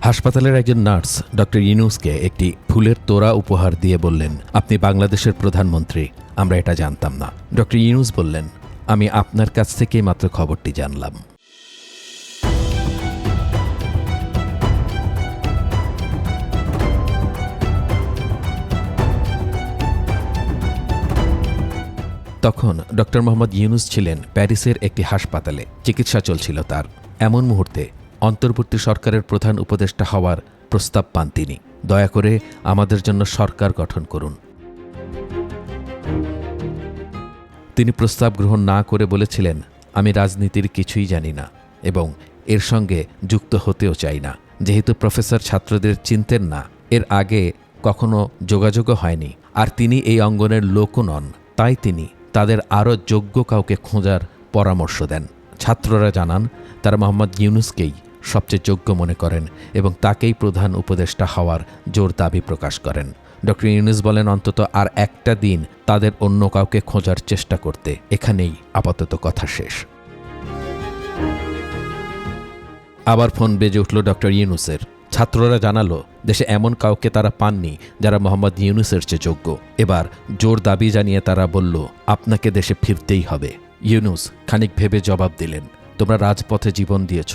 হাসপাতালের একজন nurse doctor ইউনূসকে একটি ফুলের তোড়া উপহার দিয়ে বললেন, আপনি বাংলাদেশের প্রধানমন্ত্রী, আমরা এটা জানতাম না। ডক্টর ইউনূস বললেন, আমি আপনার কাছ থেকেই মাত্র খবরটি জানলাম। তখন ডক্টর মোহাম্মদ ইউনূস ছিলেন প্যারিসের একটি হাসপাতালে, চিকিৎসা চলছিল তার। এমন মুহূর্তে অন্তর্বর্তী সরকারের প্রধান উপদেষ্টা হওয়ার প্রস্তাব পান তিনি। দয়া করে আমাদের জন্য সরকার গঠন করুন। তিনি প্রস্তাব গ্রহণ না করে বলেছিলেন, আমি রাজনীতির কিছুই জানি না এবং এর সঙ্গে যুক্ত হতেও চাই না। যেহেতু প্রফেসর ছাত্রদের চিনতেন না, এর আগে কখনো যোগাযোগও হয়নি, আর তিনি এই অঙ্গনের লোকও নন, তাই তিনি তাদের আরও যোগ্য কাউকে খোঁজার পরামর্শ দেন। ছাত্ররা জানান তারা মোহাম্মদ ইউনূসকেই সবচেয়ে যোগ্য মনে করেন এবং তাকেই প্রধান উপদেষ্টা হওয়ার জোর দাবি প্রকাশ করেন। ডক্টর ইউনূস বলেন, অন্তত আর একটা দিন তাদের অন্য কাউকে খোঁজার চেষ্টা করতে। এখানেই আপাতত কথা শেষ। আবার ফোন বেজে উঠল ডক্টর ইউনূসের। ছাত্ররা জানালো দেশে এমন কাউকে তারা পাননি যারা মোহাম্মদ ইউনূসের চেয়ে যোগ্য। এবার জোর দাবি জানিয়ে তারা বলল, আপনাকে দেশে ফিরতেই হবে। ইউনূস খানিক ভেবে জবাব দিলেন, তোমরা রাজপথে জীবন দিয়েছ,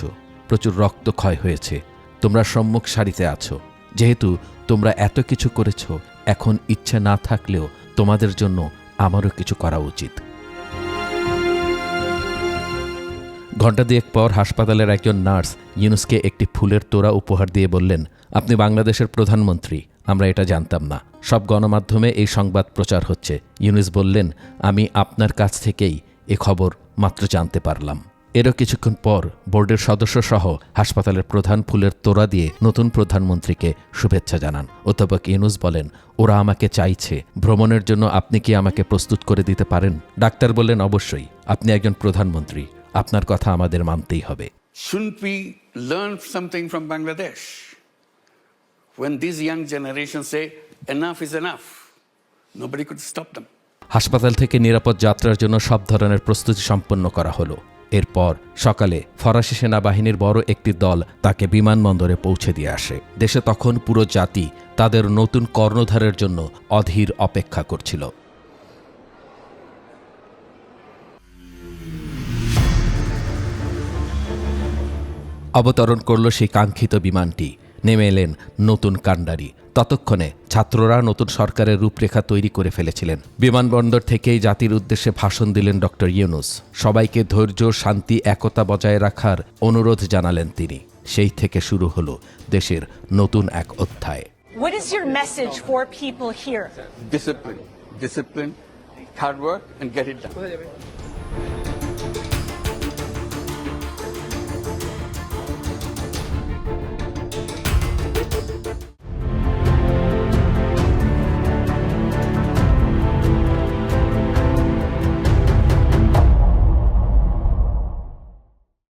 প্রচুর রক্তক্ষয় হয়েছে, তোমরা সম্মুখ সারিতে আছো। যেহেতু তোমরা এত কিছু করেছ, এখন ইচ্ছে না থাকলেও তোমাদের জন্য আমারও কিছু করা উচিত। ঘণ্টা দুয়েক পর হাসপাতালের একজন নার্স ইউনূসকে একটি ফুলের তোড়া উপহার দিয়ে বললেন, আপনি বাংলাদেশের প্রধানমন্ত্রী, আমরা এটা জানতাম না। সব গণমাধ্যমে এই সংবাদ প্রচার হচ্ছে। ইউনূস বললেন, আমি আপনার কাছ থেকেই এ খবর মাত্র জানতে পারলাম। এরও কিছুক্ষণ পর বোর্ডের সদস্যসহ হাসপাতালের প্রধান ফুলের তোড়া দিয়ে নতুন প্রধানমন্ত্রীকে শুভেচ্ছা জানান। অধ্যাপক ইউনূস বলেন, ওরা আমাকে চাইছে, ভ্রমণের জন্য আপনি কি আমাকে প্রস্তুত করে দিতে পারেন? ডাক্তার বললেন, অবশ্যই, আপনি একজন প্রধানমন্ত্রী, আপনার কথা আমাদের মানতেই হবে। Shouldn't we learn something from Bangladesh? When these young generations say, enough is enough, nobody could stop them. হাসপাতাল থেকে নিরাপদ যাত্রার জন্য সব ধরনের প্রস্তুতি সম্পন্ন করা হলো। এরপর সকালে ফরাসি সেনাবাহিনীর বড় একটি দল তাকে বিমানবন্দরে পৌঁছে দিয়ে আসে। দেশে তখন পুরো জাতি তাদের নতুন কর্ণধারের জন্য অধীর অপেক্ষা করছিল। অবতরণ করল সেই কাঙ্ক্ষিত বিমানটি। নেমে এলেন নতুন কাণ্ডারি। ততক্ষণে ছাত্ররা নতুন সরকারের রূপরেখা তৈরি করে ফেলেছিলেন। বিমানবন্দর থেকেই জাতির উদ্দেশ্যে ভাষণ দিলেন ডক্টর ইউনূস। সবাইকে ধৈর্য, শান্তি, একতা বজায় রাখার অনুরোধ জানালেন তিনি। সেই থেকে শুরু হলো দেশের নতুন এক অধ্যায়। What is your message for people here? Discipline, hard work, and get it done.